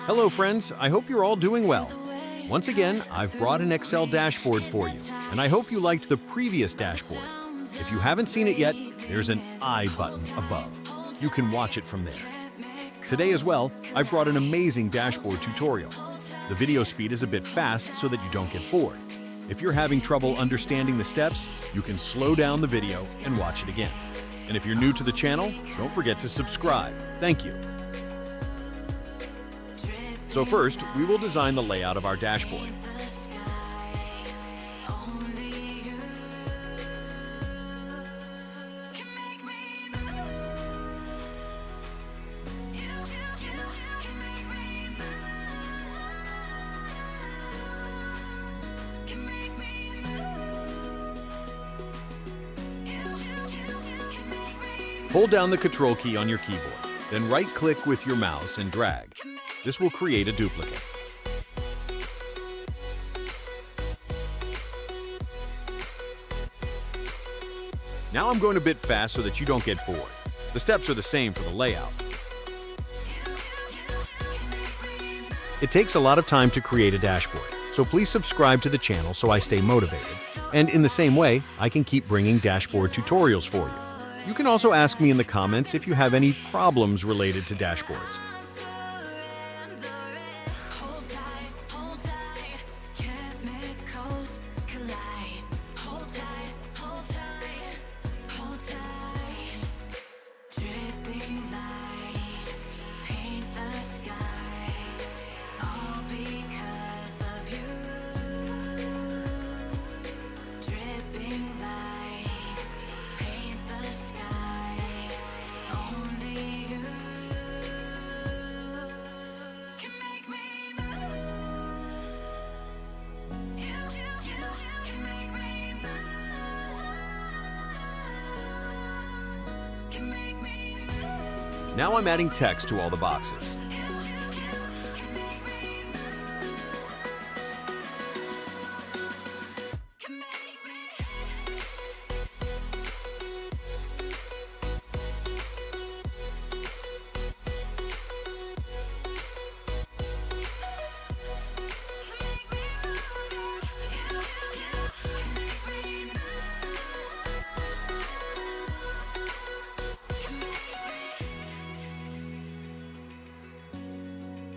Hello friends, I hope you're all doing well. Once again, I've brought an Excel dashboard for you, and I hope you liked the previous dashboard. If you haven't seen it yet, there's an I button above. You can watch it from there. Today as well, I've brought an amazing dashboard tutorial. The video speed is a bit fast so that you don't get bored. If you're having trouble understanding the steps, you can slow down the video and watch it again. And if you're new to the channel, don't forget to subscribe. Thank you. So first, we will design the layout of our dashboard. Hold down the Control key on your keyboard, then right-click with your mouse and drag. This will create a duplicate. Now I'm going a bit fast so that you don't get bored. The steps are the same for the layout. It takes a lot of time to create a dashboard, so please subscribe to the channel so I stay motivated. And in the same way, I can keep bringing dashboard tutorials for you. You can also ask me in the comments if you have any problems related to dashboards. Now I'm adding text to all the boxes.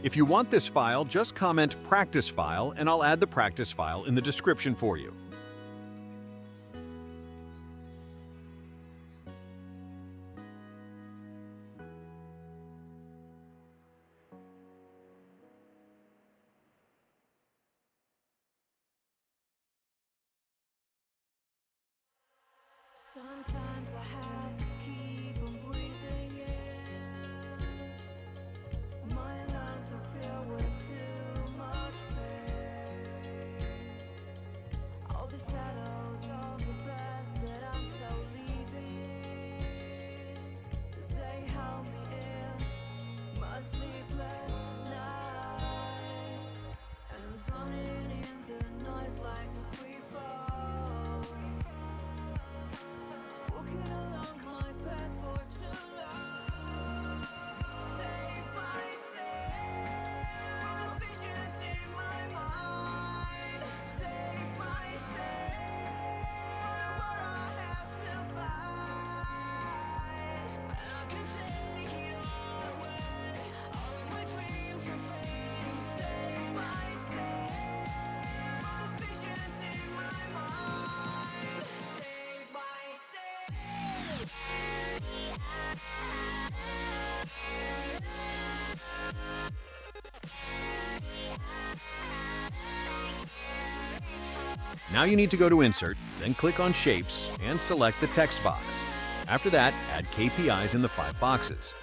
If you want this file, just comment practice file and I'll add the practice file in the description for you. Sometimes I have to keep on breathing in. My lungs are filled with too much pain. All the shadows of the past that I'm so leaving, they held me in my sleepless nights. And I'm drowning in the noise like a free fall. Walking along my path for too long. Save myself from the visions in my mind. Save myself from what I have to fight. And I can take it all away. All of my dreams are fading. Save myself from the visions in my mind. Save myself. Now you need to go to Insert, then click on Shapes and select the text box. After that, add KPIs in the 5 boxes.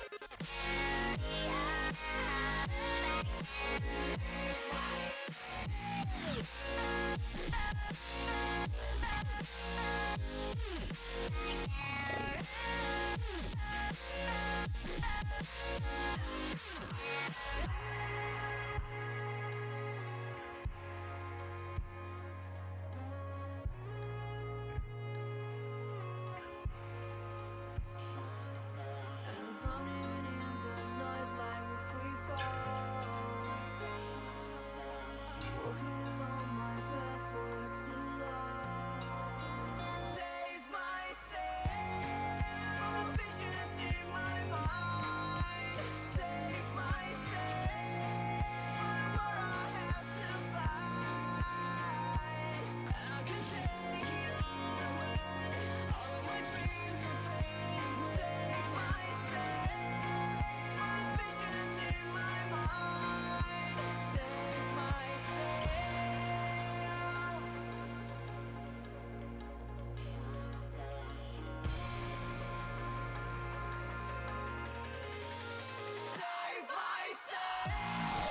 Running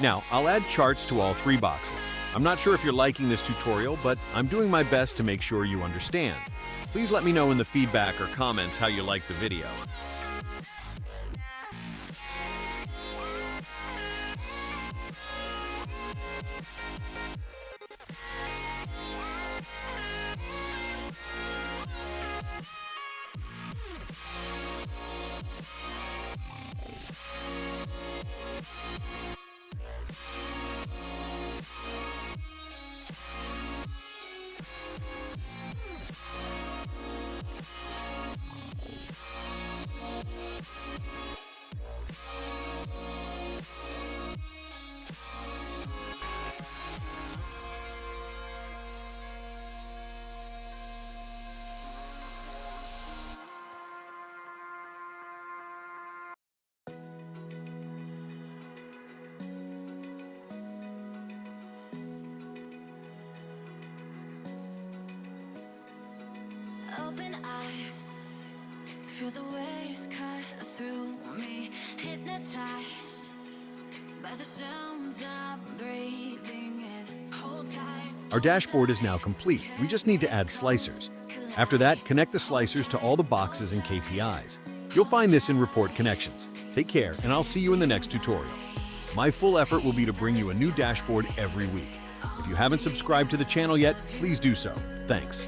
Now, I'll add charts to all 3 boxes. I'm not sure if you're liking this tutorial, but I'm doing my best to make sure you understand. Please let me know in the feedback or comments how you like the video. Open eye, feel the waves cut through me, hypnotized by the sounds I'm breathing in. Hold tight. Our dashboard is now complete. We just need to add slicers. After that, connect the slicers to all the boxes and KPIs. You'll find this in Report Connections. Take care, and I'll see you in the next tutorial. My full effort will be to bring you a new dashboard every week. If you haven't subscribed to the channel yet, please do so. Thanks.